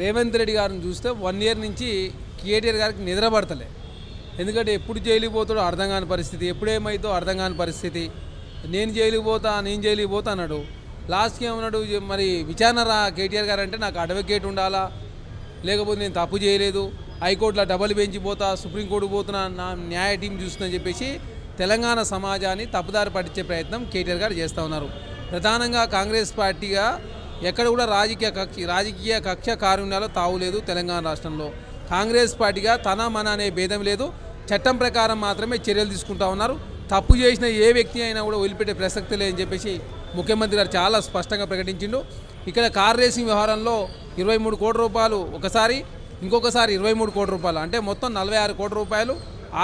రేవంత్ రెడ్డి గారిని చూస్తే 1 ఇయర్ నుంచి కేటీఆర్ గారికి నిద్రపడతలే. ఎందుకంటే ఎప్పుడు జైలుకి పోతాడో అర్థం కాని పరిస్థితి, ఎప్పుడేమైందో అర్థం కాని పరిస్థితి. నేను జైలుకి పోతా అన్నాడు. లాస్ట్కి ఏమన్నాడు, మరి విచారణ కేటీఆర్ గారు అంటే నాకు అడ్వకేట్ ఉండాలా, లేకపోతే నేను తప్పు చేయలేదు, హైకోర్టులో డబల్ బెంచ్ పోతా, సుప్రీంకోర్టు పోతున్నా, నా న్యాయ టీం చూస్తుందని చెప్పేసి తెలంగాణ సమాజాన్ని తప్పుదారి పట్టించే ప్రయత్నం కేటీఆర్ గారు చేస్తూ ఉన్నారు. ప్రధానంగా కాంగ్రెస్ పార్టీగా ఎక్కడ కూడా రాజకీయ కక్ష కారుణ్యాలు తావులేదు. తెలంగాణ రాష్ట్రంలో కాంగ్రెస్ పార్టీగా తన మన అనే భేదం లేదు. చట్టం ప్రకారం మాత్రమే చర్యలు తీసుకుంటా ఉన్నారు. తప్పు చేసిన ఏ వ్యక్తి అయినా కూడా వదిలిపెట్టే ప్రసక్తి లేదని చెప్పేసి ముఖ్యమంత్రి గారు చాలా స్పష్టంగా ప్రకటించిండు. ఇక్కడ కార్ రేసింగ్ వ్యవహారంలో 23 కోట్ల రూపాయలు ఒకసారి, ఇంకొకసారి 23 కోట్ల రూపాయలు, అంటే మొత్తం 46 కోట్ల రూపాయలు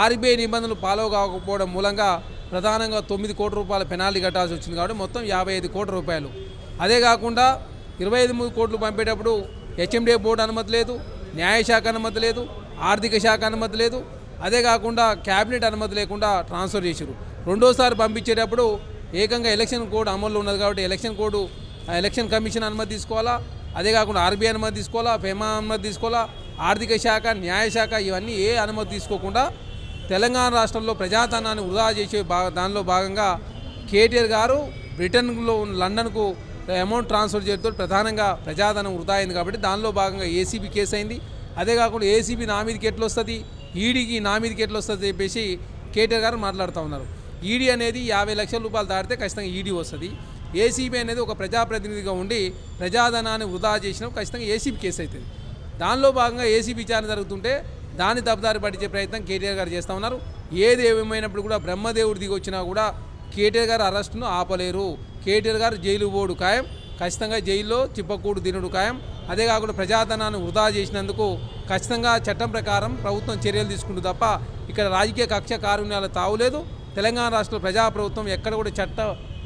ఆర్బీఐ నిబంధనలు ఫాలో కాకపోవడం మూలంగా ప్రధానంగా 9 కోట్ల రూపాయల పెనాల్టీ కట్టాల్సి వచ్చింది. కాబట్టి మొత్తం 55 కోట్ల రూపాయలు. అదే కాకుండా 25 కోట్లు పంపేటప్పుడు హెచ్ఎండిఏ బోర్డు అనుమతి లేదు, న్యాయశాఖ అనుమతి లేదు, ఆర్థిక శాఖ అనుమతి లేదు. అదే కాకుండా క్యాబినెట్ అనుమతి లేకుండా ట్రాన్స్ఫర్ చేశారు. రెండోసారి పంపించేటప్పుడు ఏకంగా ఎలక్షన్ కోడ్ అమల్లో ఉన్నది కాబట్టి ఎలక్షన్ కమిషన్ అనుమతి తీసుకోవాలా, అదే కాకుండా ఆర్బీఐ అనుమతి తీసుకోవాలా, ఫెమా అనుమతి తీసుకోవాలా, ఆర్థిక శాఖ, న్యాయశాఖ ఇవన్నీ ఏ అనుమతి తీసుకోకుండా తెలంగాణ రాష్ట్రంలో ప్రజాధనాన్ని వృధా చేసే దానిలో భాగంగా కేటీఆర్ గారు బ్రిటన్లో లండన్కు అమౌంట్ ట్రాన్స్ఫర్ చేయడంతో ప్రధానంగా ప్రజాధనం వృధా అయింది. కాబట్టి దానిలో భాగంగా ఏసీబీ కేసు అయింది. అదే కాకుండా ఏసీబీ నా మీదకి ఎట్లా వస్తుంది, ఈడీకి నా మీదకి ఎట్లా వస్తుంది చెప్పేసి కేటీఆర్ గారు మాట్లాడుతూ ఉన్నారు. ఈడీ అనేది 50 లక్షల రూపాయలు దాటితే ఖచ్చితంగా ఈడీ వస్తుంది. ఏసీబీ అనేది ఒక ప్రజాప్రతినిధిగా ఉండి ప్రజాధనాన్ని వృధా చేసినప్పుడు ఖచ్చితంగా ఏసీబీ కేసు అవుతుంది. దానిలో భాగంగా ఏసీబీ విచారణ జరుగుతుంటే దాన్ని తప్పుదారి పట్టించే ప్రయత్నం కేటీఆర్ గారు చేస్తూ ఉన్నారు. ఏది ఏమైనప్పుడు కూడా బ్రహ్మదేవుడు దిగి వచ్చినా కూడా కేటీఆర్ గారు అరెస్టును ఆపలేరు. కేటీఆర్ గారు జైలు పోడు ఖాయం, ఖచ్చితంగా జైల్లో చిప్పకూడు తినుడు ఖాయం. అదే కాకుండా ప్రజాధనాన్ని వృధా చేసినందుకు ఖచ్చితంగా చట్టం ప్రకారం ప్రభుత్వం చర్యలు తీసుకుంటుంది తప్ప ఇక్కడ రాజకీయ కక్ష కారుణ్యాలు తావులేదు. తెలంగాణ రాష్ట్రంలో ప్రజాప్రభుత్వం ఎక్కడ కూడా చట్ట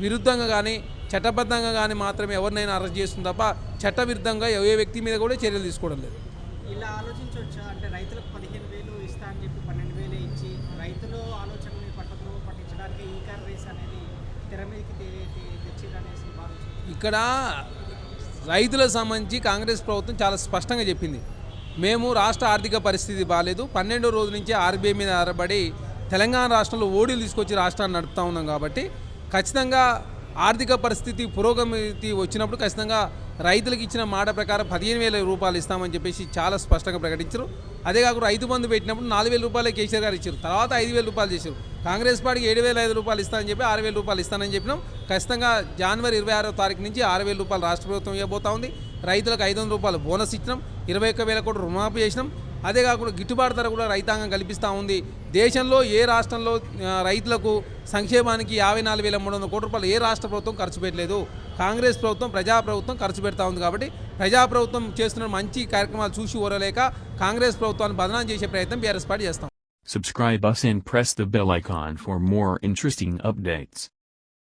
విరుద్ధంగా కానీ చట్టబద్ధంగా కానీ మాత్రమే ఎవరినైనా అరెస్ట్ చేస్తుంది తప్ప చట్టవిరుద్ధంగా ఏ వ్యక్తి మీద కూడా చర్యలు తీసుకోవడం లేదు. ఇలా ఆలోచించవచ్చా? అంటే రైతులకు 15,000 ఇస్తా అని చెప్పి 12,000 ఇచ్చి రైతుల ఆలోచనని పట్టించడానికి ఈ కార్ రేస్ అనేది తెర మీదకి తెచ్చిరనేసి భావించారు. ఇక్కడ రైతులకు సంబంధించి కాంగ్రెస్ ప్రభుత్వం చాలా స్పష్టంగా చెప్పింది, మేము రాష్ట్ర ఆర్థిక పరిస్థితి బాగాలేదు, 12వ రోజు నుంచి ఆర్బీఐ మీద ఆధారపడి తెలంగాణ రాష్ట్రంలో ఓడీలు తీసుకొచ్చి రాష్ట్రాన్ని నడుపుతూ ఉన్నాం. కాబట్టి ఖచ్చితంగా ఆర్థిక పరిస్థితి పురోగతి వచ్చినప్పుడు ఖచ్చితంగా రైతులకు ఇచ్చిన మాట ప్రకారం 15,000 రూపాయలు ఇస్తామని చెప్పేసి చాలా స్పష్టంగా ప్రకటించారు. అదే కాకుండా రైతు బంధు పెట్టినప్పుడు 4,000 రూపాయలు కేసీఆర్ గారు ఇచ్చారు. తర్వాత 5,000 రూపాయలు చేశారు. కాంగ్రెస్ పార్టీకి 7,500 రూపాయలు ఇస్తానని చెప్పి 6,000 రూపాయలు ఇస్తానని చెప్పినాం. ఖచ్చితంగా జనవరి 26వ తారీఖు నుంచి 6,000 రూపాయలు రాష్ట్ర ప్రభుత్వం ఇవ్వబోతా ఉంది. రైతులకు 500 రూపాయలు బోనస్ ఇచ్చినాం, 21,000 కోట్లు రుణమాఫీ చేసినాం. అదే కాకుండా గిట్టుబాటు ధర కూడా రైతాంగం కల్పిస్తూ ఉంది. దేశంలో ఏ రాష్ట్రంలో రైతులకు సంక్షేమానికి 54,300 కోట్ల రూపాయలు ఏ రాష్ట్ర ప్రభుత్వం ఖర్చు పెట్టలేదు. కాంగ్రెస్ ప్రభుత్వం ప్రజాప్రభుత్వం ఖర్చు పెడతా ఉంది. కాబట్టి ప్రజాప్రభుత్వం చేస్తున్న మంచి కార్యక్రమాలు చూసి ఓరలేక కాంగ్రెస్ ప్రభుత్వాన్ని బదనాం చేసే ప్రయత్నం బీఆర్ఎస్ పార్టీ చేస్తాం. Subscribe us and press the bell icon for more interesting updates.